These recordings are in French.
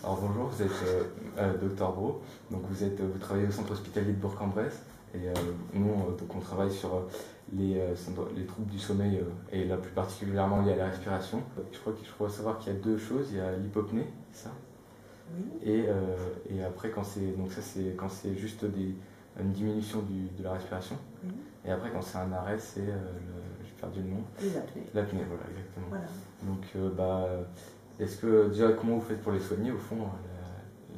Alors bonjour, vous êtes Dr Bro, donc vous travaillez au centre hospitalier de Bourg-en-Bresse et nous donc on travaille sur les troubles du sommeil et là plus particulièrement liés à la respiration. Je crois savoir qu'il y a deux choses, il y a l'hypopnée, c'est ça? Oui. Et après quand c'est juste une diminution de la respiration. Oui. Et après quand c'est un arrêt c'est j'ai perdu le nom. L'apnée. L'apnée, voilà exactement. Voilà. Donc est-ce que déjà comment vous faites pour les soigner au fond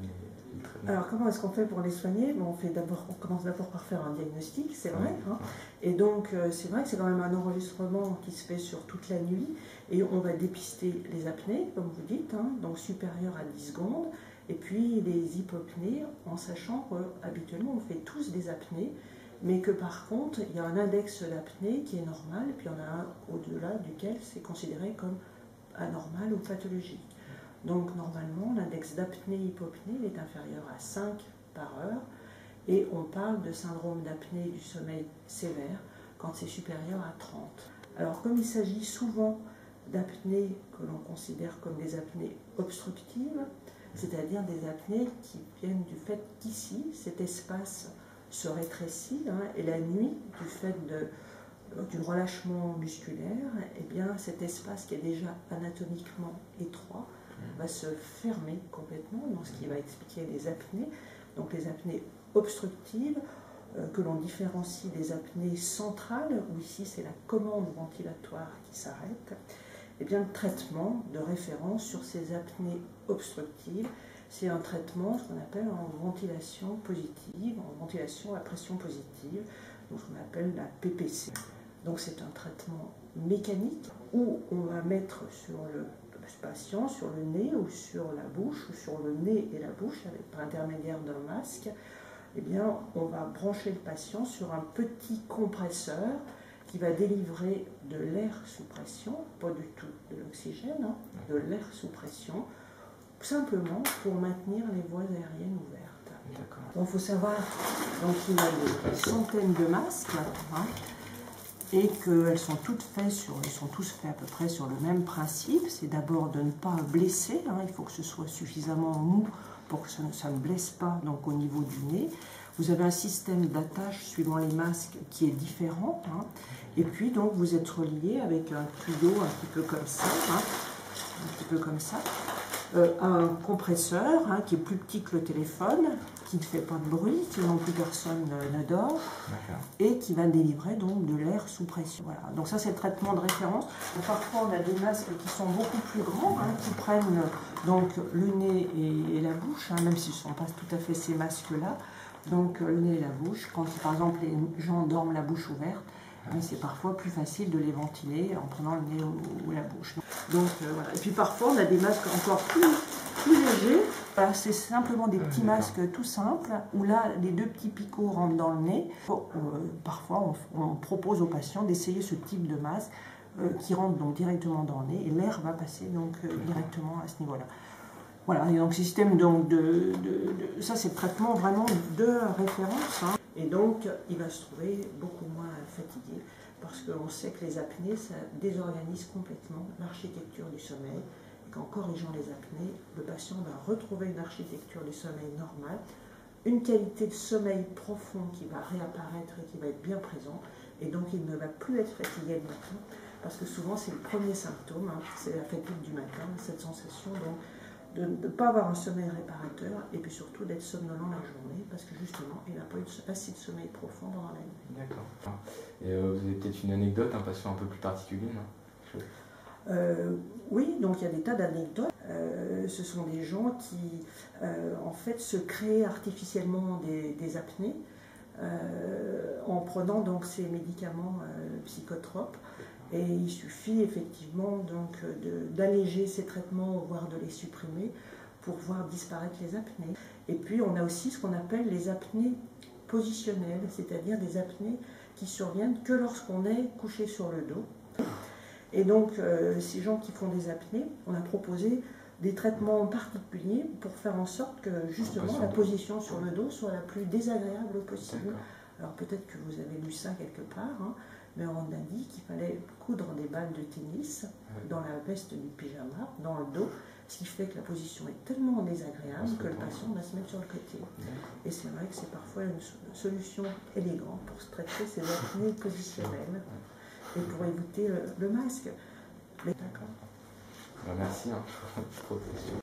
les traitements? Alors comment est-ce qu'on fait pour les soigner? On commence d'abord par faire un diagnostic, c'est vrai. Et donc c'est vrai que c'est quand même un enregistrement qui se fait sur toute la nuit et on va dépister les apnées, comme vous dites, donc supérieures à 10 secondes, et puis les hypopnées, en sachant qu'habituellement on fait tous des apnées, mais que par contre il y a un index d'apnée qui est normal, et puis il y en a un au-delà duquel c'est considéré comme anormal ou pathologique. Donc normalement, l'index d'apnée-hypopnée est inférieur à 5 par heure et on parle de syndrome d'apnée du sommeil sévère quand c'est supérieur à 30. Alors comme il s'agit souvent d'apnées que l'on considère comme des apnées obstructives, c'est-à-dire des apnées qui viennent du fait qu'ici, cet espace se rétrécit et la nuit, du fait du relâchement musculaire, eh bien cet espace qui est déjà anatomiquement étroit va se fermer complètement, donc ce qui va expliquer les apnées. Donc les apnées obstructives, que l'on différencie des apnées centrales, où ici c'est la commande ventilatoire qui s'arrête. Eh bien le traitement de référence sur ces apnées obstructives, c'est un traitement, ce qu'on appelle en ventilation positive, en ventilation à pression positive, donc ce qu'on appelle la PPC. Donc c'est un traitement mécanique où on va mettre sur le patient, sur le nez ou sur la bouche, ou sur le nez et la bouche, par intermédiaire d'un masque, eh bien, on va brancher le patient sur un petit compresseur qui va délivrer de l'air sous pression, pas du tout de l'oxygène, de l'air sous pression, simplement pour maintenir les voies aériennes ouvertes. Donc il faut savoir qu'il y a des centaines de masques, et qu'ils sont tous faits à peu près sur le même principe. C'est d'abord de ne pas blesser, il faut que ce soit suffisamment mou pour que ça ne blesse pas donc au niveau du nez. Vous avez un système d'attache suivant les masques qui est différent, et puis donc vous êtes relié avec un tuyau un petit peu comme ça, un compresseur qui est plus petit que le téléphone, qui ne fait pas de bruit, sinon plus personne ne dort, et qui va délivrer donc de l'air sous pression. Voilà. Donc ça c'est le traitement de référence. Parfois on a des masques qui sont beaucoup plus grands, qui prennent donc le nez et la bouche, même si ce ne sont pas tout à fait ces masques-là. Donc le nez et la bouche, quand par exemple les gens dorment la bouche ouverte, c'est parfois plus facile de les ventiler en prenant le nez ou la bouche. Donc voilà. Et puis parfois on a des masques encore plus légers. C'est simplement des petits masques tout simples où là les deux petits picots rentrent dans le nez. Parfois on propose aux patients d'essayer ce type de masque qui rentre donc directement dans le nez et l'air va passer donc directement à ce niveau-là. Voilà, et donc système donc ça c'est le traitement vraiment de référence. Et donc il va se trouver beaucoup moins fatigué parce qu'on sait que les apnées ça désorganise complètement l'architecture du sommeil. Qu'en corrigeant les apnées, le patient va retrouver une architecture du sommeil normale, une qualité de sommeil profond qui va réapparaître et qui va être bien présent, et donc il ne va plus être fatigué le matin, parce que souvent c'est le premier symptôme, c'est la fatigue du matin, cette sensation donc, de ne pas avoir un sommeil réparateur, et puis surtout d'être somnolent la journée, parce que justement il n'a pas eu assez de sommeil profond pendant la nuit. D'accord. Et vous avez peut-être une anecdote, un patient un peu plus particulier, non? Oui, donc il y a des tas d'anecdotes. Ce sont des gens qui, en fait, se créent artificiellement des apnées en prenant donc ces médicaments psychotropes. Et il suffit effectivement donc d'alléger ces traitements, voire de les supprimer, pour voir disparaître les apnées. Et puis on a aussi ce qu'on appelle les apnées positionnelles, c'est-à-dire des apnées qui surviennent que lorsqu'on est couché sur le dos. Et donc, ces gens qui font des apnées, on a proposé des traitements particuliers pour faire en sorte que, justement, la position sur le dos soit la plus désagréable possible. Alors, peut-être que vous avez lu ça quelque part, mais on a dit qu'il fallait coudre des balles de tennis dans la veste du pyjama, dans le dos, Ce qui fait que la position est tellement désagréable que le patient va se mettre sur le côté. Et c'est vrai que c'est parfois une solution élégante pour traiter ces apnées positionnelles et pour éviter le masque. Mais d'accord. Merci. Trop de questions.